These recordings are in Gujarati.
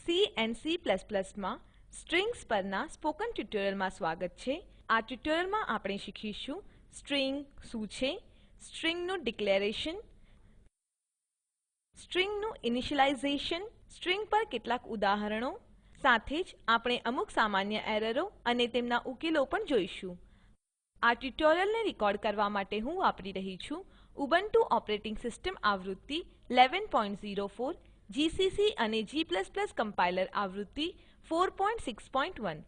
સી એન્ડ C++ માં સ્ટ્રિંગ્સ પરના સ્પોકન ટ્યુટોરિયલમાં સ્વાગત છે. આ ટ્યુટોરિયલમાં આપણે શીખીશું સ્ટ્રિંગ શું છે, સ્ટ્રિંગનું ડિક્લેરેશન, સ્ટ્રિંગનું ઇનિશિયલાઇઝેશન, સ્ટ્રિંગ પર કેટલાક ઉદાહરણો, સાથે જ આપણે અમુક સામાન્ય એરરો અને તેમના ઉકેલો પણ જોઈશું. આ ટ્યુટોરિયલને રેકોર્ડ કરવા માટે હું વાપરી રહી છું ઉબુન્ટુ ઓપરેટિંગ સિસ્ટમ આવૃત્તિ 1104, જીસીસી અને G++ કમ્પાઇલર આવૃત્તિ 461.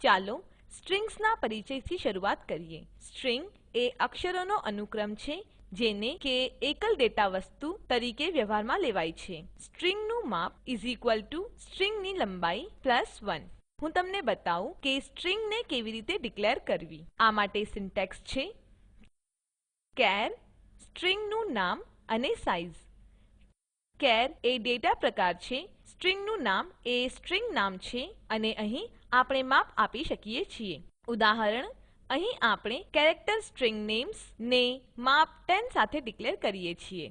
ચાલો સ્ટ્રિંગ્સના પરિચયથી શરૂઆત કરીએ. સ્ટ્રિંગ એ અક્ષરોનો અનુક્રમ છે જેને કે એકલ ડેટા વસ્તુ તરીકે વ્યવહારમાં લેવાય છે. સ્ટ્રિંગનું માપ સ્ટ્રિંગની લંબાઈ +1. હું તમને બતાવું કે સ્ટ્રિંગને કેવી રીતે ડિક્લેર કરવી. આ માટે સિન્ટેક્સ છે ચાર સ્ટ્રિંગનું નામ અને સાઇઝ. ચાર એ ડેટા પ્રકાર છે, સ્ટ્રિંગનું નામ એ સ્ટ્રિંગ નામ છે અને અહીં આપણે માપ આપી શકીએ છીએ. ઉદાહરણ, અહીં આપણે કેરેક્ટર સ્ટ્રિંગ નેમ્સ ને માપ 10 સાથે ડિક્લેર કરીએ છીએ.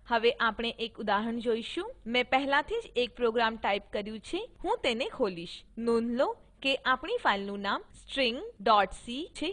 હવે આપણે એક ઉદાહરણ જોઈશું. મેં પહેલાથી જ એક પ્રોગ્રામ ટાઈપ કર્યું છે, હું તેને ખોલીશ. નોંધ લો કે આપણી ફાઈલનું નામ string.c છે.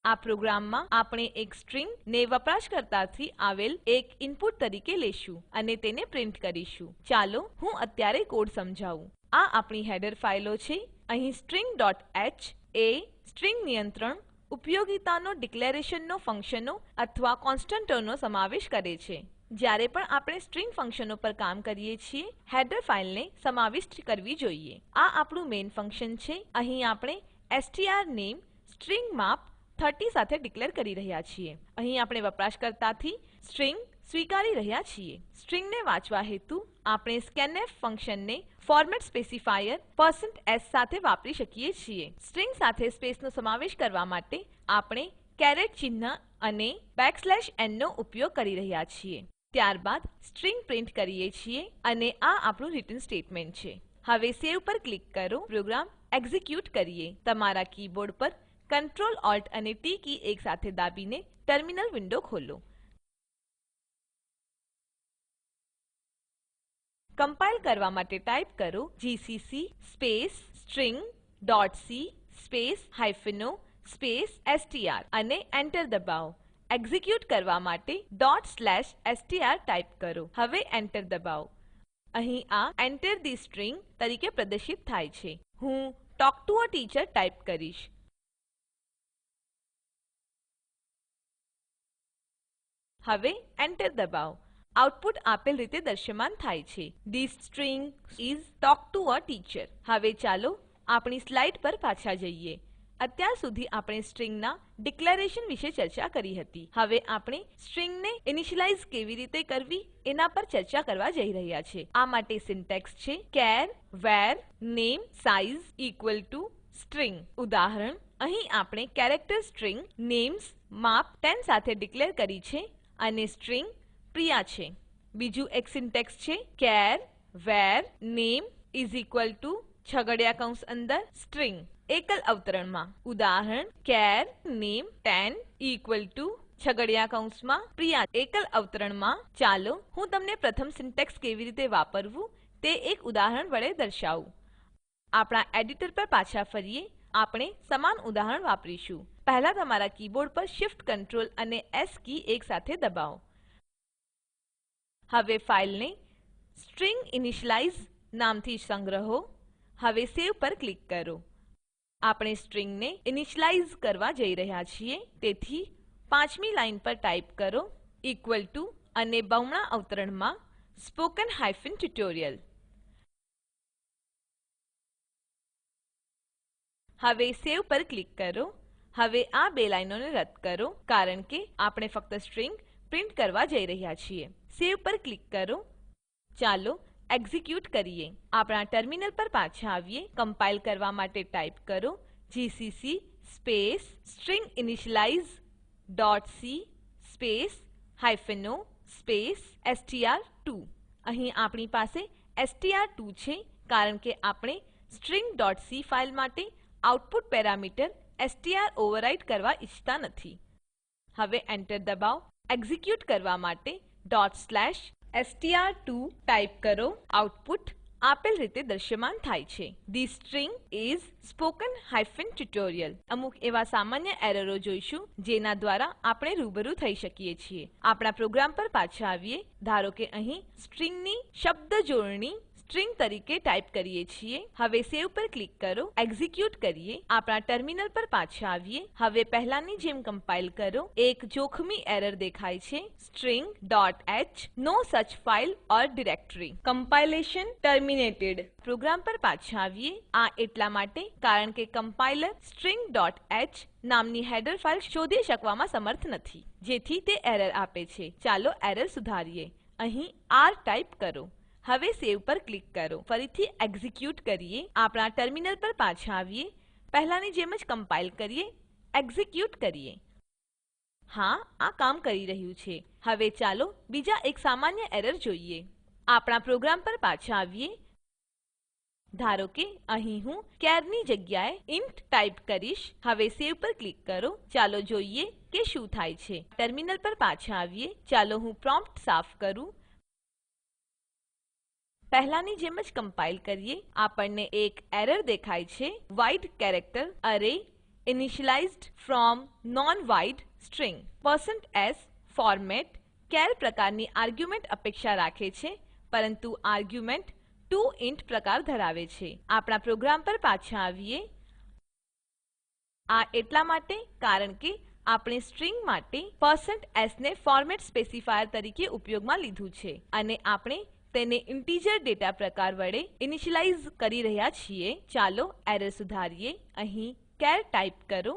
આ પ્રોગ્રામમાં આપણે એક સ્ટ્રિંગ ને વપરાશકર્તાથી આવેલ એક ઇનપુટ તરીકે લેશું અને તેને પ્રિન્ટ કરીશું. ચાલો હું અત્યારે કોડ સમજાવું. આ આપણી હેડર ફાઈલો છે. અહીં string.h એ સ્ટ્રિંગ નિયંત્રણ, ઉપયોગિતાનો, ડિક્લેરેશનનો, ફંક્શનો અથવા કોન્સ્ટન્ટોનો સમાવેશ કરે છે. જ્યારે પણ આપણે સ્ટ્રિંગ ફંક્શનો પર કામ કરીએ છીએ, હેડર ફાઈલને સમાવિષ્ટ કરવી જોઈએ. આ આપણું મેઇન ફંક્શન છે. અહીં આપણે strname સ્ટ્રિંગ માપ 30 સાથે ડિક્લેર કરી રહ્યા છીએ. અહીં આપણે વપરાશકર્તાથી સ્ટ્રિંગ સ્વીકારી રહ્યા છીએ. સ્ટ્રિંગને વાંચવા હેતુ આપણે scanf ફંક્શનને ફોર્મેટ સ્પેસિફાયર %s સાથે વાપરી શકીએ છીએ. સ્ટ્રિંગ સાથે સ્પેસનો સમાવેશ કરવા માટે આપણે કેરેટ ચિહ્ન અને n નો ઉપયોગ કરી રહ્યા છીએ. ત્યારબાદ સ્ટ્રિંગ પ્રિન્ટ કરીએ છીએ અને આ આપણું રિટર્ન સ્ટેટમેન્ટ છે. હવે સેવ પર ક્લિક કરો, પ્રોગ્રામ એક્ઝીક્યુટ કરીએ. તમારા કીબોર્ડ પર Ctrl Alt અને ટી કી એકસાથે દાબીને ટર્મિનલ વિન્ડો ખોલો. કમ્પાઇલ કરવા માટે ટાઈપ કરો જીસીસી string.c -o str અને એન્ટર દબાવો. એક્ઝીક્યુટ કરવા માટે .str ટાઈપ કરો. હવે એન્ટર દબાવો. અહીં આ Enter the string તરીકે પ્રદર્શિત થાય છે. હું talk to a teacher type કરીશ. હવે એન્ટર દબાવો. આઉટપુટ આપેલ રીતે દ્રશ્યમાન થાય છે. This string is talk to a teacher. હવે ચાલો આપણી સ્લાઇડ પર પાછા જઈએ. અત્યાર સુધી આપણે સ્ટ્રિંગના ડિક્લેરેશન વિશે ચર્ચા કરી હતી. હવે આપણે સ્ટ્રિંગને ઇનિશિયલાઇઝ કેવી રીતે કરવી એના પર ચર્ચા કરવા જઈ રહ્યા છે. આ માટે સિન્ટેક્સ છે ચાર var name size string. ઉદાહરણ, અહીં આપણે કેરેક્ટર સ્ટ્રિંગ નેમ્સ માપ 10 સાથે ડિક્લેર કરી છે અને સ્ટ્રિંગ પ્રિયા છે. બીજું એક સિન્ટેક્સ છે ચાર var name છગડીયા કૌંસ અંદર સ્ટ્રિંગ એકલ અવતરણમાં. ઉદાહરણ, ચાર name 10 છગડીયા કૌંસમાં પ્રિયા એકલ અવતરણમાં. ચાલો હું તમને પ્રથમ સિન્ટેક્સ કેવી રીતે વાપરવું તે એક ઉદાહરણ વડે દર્શાવું. આપણા એડિટર પર પાછા ફરીએ. આપણે સમાન ઉદાહરણ વાપરીશું. પહેલા તમારા કીબોર્ડ પર Shift Ctrl અને S કી એકસાથે દબાવો. હવે ફાઈલને string initialize નામથી સંગ્રહો. હવે સેવ પર ક્લિક કરો. આપણે સ્ટ્રિંગને ઇનિશિયલાઇઝ કરવા જઈ રહ્યા છીએ, તેથી 5મી લાઈન પર ટાઈપ કરો અને બમણા અવતરણમાં spoken-tutorial. હવે સેવ પર ક્લિક કરો. હવે આ બે લાઈનોને રદ કરો કારણ કે આપણે ફક્ત સ્ટ્રિંગ પ્રિન્ટ કરવા જઈ રહ્યા છીએ. સેવ પર ક્લિક કરો. ચાલો એક્ઝીક્યુટ કરીએ. આપણા ટર્મિનલ પર પાછા આવીએ. કમ્પાઇલ કરવા માટે ટાઈપ કરો જીસીસી stringinitialize.c -o str2. અહીં આપણી પાસે str2 છે કારણ કે આપણે string.c ફાઈલ માટે આઉટપુટ પેરામીટર str ઓવરરાઈટ કરવા ઈચ્છતા નથી. હવે એન્ટર દબાવો. એક્ઝીક્યુટ કરવા માટે str2 ટાઈપ કરો. આઉટપુટ આપેલ રીતે દ્રશ્યમાન થાય છે. The string is spoken-tutorial. અમુક એવા સામાન્ય એરરો જોઈશું જેના દ્વારા આપણે રૂબરૂ થઈ શકીએ છીએ. આપણા પ્રોગ્રામ પર પાછા આવીએ. ધારો કે અહીં સ્ટ્રિંગની શબ્દ જોડણી સ્ટ્રિંગ તરીકે ટાઈપ કરીએ છીએ. હવે સેવ પર ક્લિક કરો, એક્ઝિક્યુટ કરીએ. આપણા ટર્મિનલ પર પાછા આવીએ. હવે પહેલાની જેમ કમ્પાઇલ કરો. એક જોખમી એરર દેખાય છે. string.h no such file or directory. Compilation terminated. Program પર પાછા આવીએ. આ એટલા માટે કારણ કે કમ્પાઇલર string.h નામની હેડર ફાઇલ શોધી શકવામાં સમર્થ નથી, જેથી તે એરર આપે છે. ચાલો એરર સુધારીએ. અહીં r ટાઈપ કરો. હવે સેવ પર ક્લિક કરો. ફરીથી એક્ઝિક્યુટ કરીએ. આપણા ટર્મિનલ પર પાછા આવીએ. પહેલાની જેમ જ કમ્પાઇલ કરીએ, એક્ઝિક્યુટ કરીએ. હા, આ કામ કરી રહ્યું છે. હવે ચાલો બીજા એક સામાન્ય એરર જોઈએ. આપણા પ્રોગ્રામ પર પાછા આવીએ. ધારો કે અહીં હું ચાર ની જગ્યાએ ઇન્ટ ટાઈપ કરીશ. હવે સેવ પર ક્લિક કરો. ચાલો જોઈએ કે શું થાય છે. ટર્મિનલ પર પાછા આવીએ. ચાલો હું પ્રોમ્પ્ટ સાફ કરું. પહેલાની જેમ જ કમ્પાઇલ કરીએ. આપણને એક એરર દેખાય છે. વાઇડ કેરેક્ટર અરે initialised from non-wide string. %s format ચાર પ્રકારની આર્ગ્યુમેન્ટ અપેક્ષા રાખે છે, પરંતુ આર્ગ્યુમેન્ટ 2 ઇન્ટ પ્રકાર ધરાવે છે. આપણા પ્રોગ્રામ પર પાછા આવીએ. આ એટલા માટે કારણ કે આપણે સ્ટ્રિંગ માટે %s ને ફોર્મેટ સ્પેસિફાયર તરીકે ઉપયોગમાં લીધું છે અને આપણે તેને ઇન્ટિજર ડેટા પ્રકાર વડે ઇનિશિયલાઇઝ કરી રહ્યા છીએ. ચાલો એરર સુધારીએ. અહીં ચાર ટાઈપ કરો.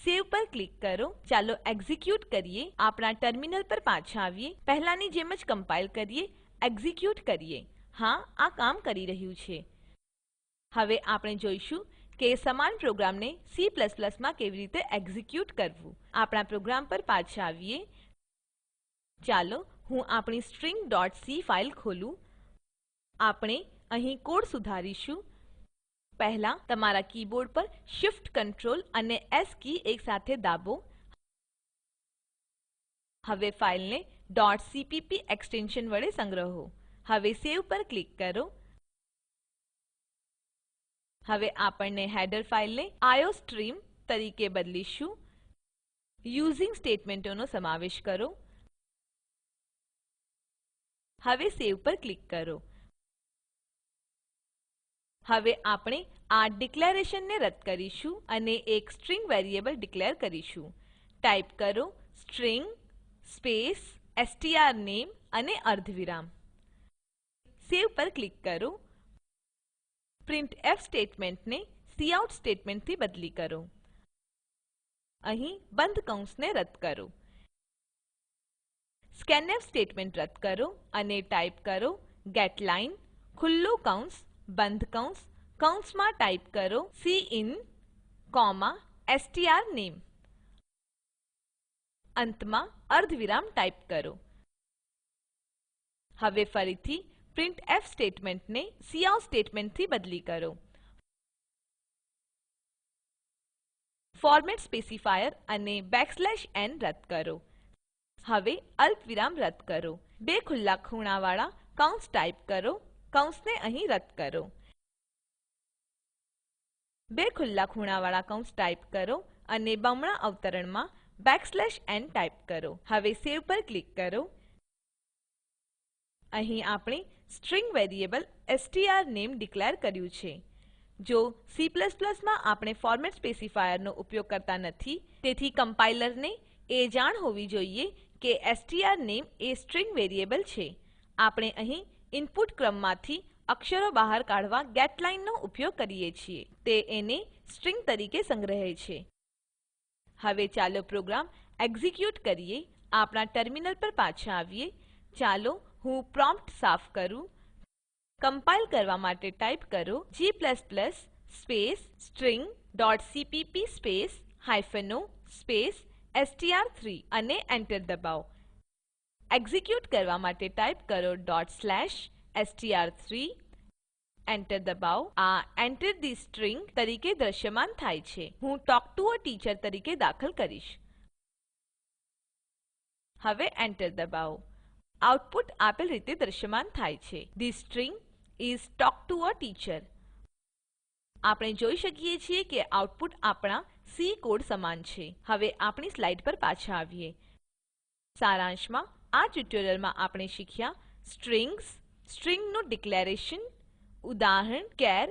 સેવ પર ક્લિક કરો. ચાલો એક્ઝિક્યુટ કરીએ. આપણા ટર્મિનલ પર પાછા આવીએ. પહેલાની જેમ જ કમ્પાઇલ કરીએ, એક્ઝિક્યુટ કરીએ. હા, આ કામ કરી રહ્યું છે. હવે આપણે જોઈશું કે સમાન પ્રોગ્રામને C++ માં કેવી રીતે એક્ઝિક્યુટ કરવું. આપણા પ્રોગ્રામ પર પાછા આવીએ. ચાલો હું આપણી string.c ફાઇલ ખોલું. આપણે અહીં કોડ સુધારીશું. પહેલા તમારા કીબોર્ડ પર Shift Ctrl અને S કી એકસાથે દાબો. હવે ફાઇલને .cpp એક્સટેન્શન વડે સંગ્રહો. હવે સેવ પર ક્લિક કરો. હવે આપણને હેડર ફાઇલને iostream તરીકે બદલીશું. યુઝિંગ સ્ટેટમેન્ટોનો સમાવેશ કરો. હવે સેવ પર ક્લિક કરો. હવે આપણે આ ડિક્લેરેશનને રદ કરીશું અને એક સ્ટ્રિંગ વેરિયેબલ ડિક્લેર કરીશું. ટાઈપ કરો સ્ટ્રિંગ સ્પેસ strname અને અર્ધવિરામ. સેવ પર ક્લિક કરો. પ્રિન્ટફ સ્ટેટમેન્ટને કાઉટ સ્ટેટમેન્ટથી બદલી કરો. અહીં બંધ કૌંસને રદ કરો. સ્કેન્ફ સ્ટેટમેન્ટ રદ કરો અને ટાઈપ કરો getLine ખુલ્લું કૌંસ બંધ કૌંસ કૌંસમાં ટાઈપ કરો cin strname. અંતમાં અર્ધવિરામ ટાઈપ કરો. હવે ફરીથી પ્રિન્ટફ સ્ટેટમેન્ટને કાઉટ સ્ટેટમેન્ટથી બદલી કરો. ફોર્મેટ સ્પેસિફાયર અને n રદ કરો. હવે અલ્પવિરામ રદ કરો. બે ખુલ્લા ખૂણાવાળા કૌંસ ટાઈપ કરો. કૌંસને અહીં રદ કરો. બે ખુલ્લા ખૂણાવાળા કૌંસ ટાઈપ કરો અને બમણા અવતરણમાં n ટાઈપ કરો. હવે સેવ પર ક્લિક કરો. અહીં આપણે સ્ટ્રિંગ વેરિયેબલ strname ડિક્લેર કર્યું છે. જો C++ માં આપણે ફોર્મેટ સ્પેસિફાયરનો ઉપયોગ કરતા નથી, તેથી કમ્પાઇલરને એ જાણ હોવી જોઈએ કે strname એ સ્ટ્રિંગ વેરિયેબલ છે. આપણે અહીં ઇનપુટ ક્રમમાંથી અક્ષરો બહાર કાઢવા getLine નો ઉપયોગ કરીએ છીએ. તે એને સ્ટ્રિંગ તરીકે સંગ્રહે છે. હવે ચાલો પ્રોગ્રામ એક્ઝિક્યુટ કરીએ. આપણા ટર્મિનલ પર પાછા આવીએ. ચાલો હું પ્રોમ્પ્ટ સાફ કરું. કમ્પાઇલ કરવા માટે ટાઈપ કરો g space string.cpp space -o space str3 અને એન્ટર દબાવો. એક્ઝિક્યુટ કરવા માટે ટાઈપ કરો .str3 એન્ટર દબાવો. આ Enter the string તરીકે દ્રશ્યમાન થાય છે. હું તલ્ક ટીઓ એ ટીચર તરીકે દાખલ કરીશ. હવે એન્ટર દબાવો. આઉટપુટ આપેલ રીતે દ્રશ્યમાન થાય છે. The string is talk to a teacher. આપણે જોઈ શકીએ છીએ કે આઉટપુટ આપણા સી કોડ સમાન છે. હવે આપણી સ્લાઇડ પર પાછા આવીએ. સારાંશમાં આ ટ્યુટોરીયલમાં આપણે શીખ્યા સ્ટ્રિંગ્સ, સ્ટ્રિંગનું ડિક્લેરેશન, ઉદાહરણ char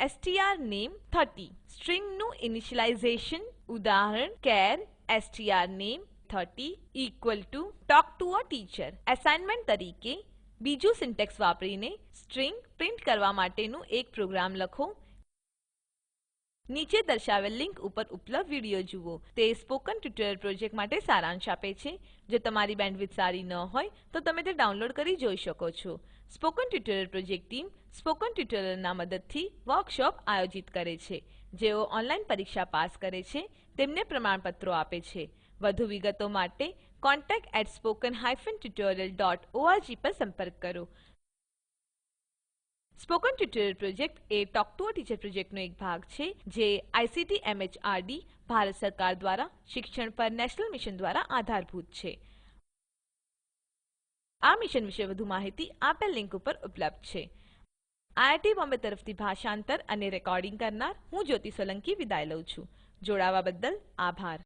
strname30, સ્ટ્રિંગનું ઇનિશિયલાઇઝેશન, ઉદાહરણ char strname30 equal to talk to a teacher. Assignment તરીકે બીજું સિન્ટેક્સ વાપરીને સ્ટ્રિંગ પ્રિન્ટ કરવા માટેનું એક પ્રોગ્રામ લખો. નીચે દર્શાવેલ લિંક ઉપર ઉપલબ્ધ વિડીયો જુઓ. તે સ્પોકન ટ્યુટોરિયલ પ્રોજેક્ટ માટે સારાંશ આપે છે. જો તમારી બેન્ડવિડ્થ સારી ન હોય તો તમે તે ડાઉનલોડ કરી જોઈ શકો છો. Spoken tutorial project team spoken ટ્યુટોરિયલના મદદથી વર્કશોપ આયોજિત કરે છે. જેઓ ઓનલાઈન પરીક્ષા પાસ કરે છે તેમને પ્રમાણપત્રો આપે છે. વધુ વિગતો માટે contact@spoken-tutorial.org પર સંપર્ક કરો. Spoken tutorial project A talk to a teacher પ્રોજેક્ટનો એક ભાગ છે જે આઇસીટી એમએચઆરડી ભારત સરકાર દ્વારા શિક્ષણ પર નેશનલ મિશન દ્વારા આધારભૂત છે. આ મિશન વિશે વધુ માહિતી આપેલ લિંક ઉપર ઉપલબ્ધ છે. આઈઆઈટી બોમ્બે તરફથી ભાષાંતર અને રેકોર્ડિંગ કરનાર હું જ્યોતિ સોલંકી વિદાય લઉં છું. જોડાવા બદ્દલ આભાર.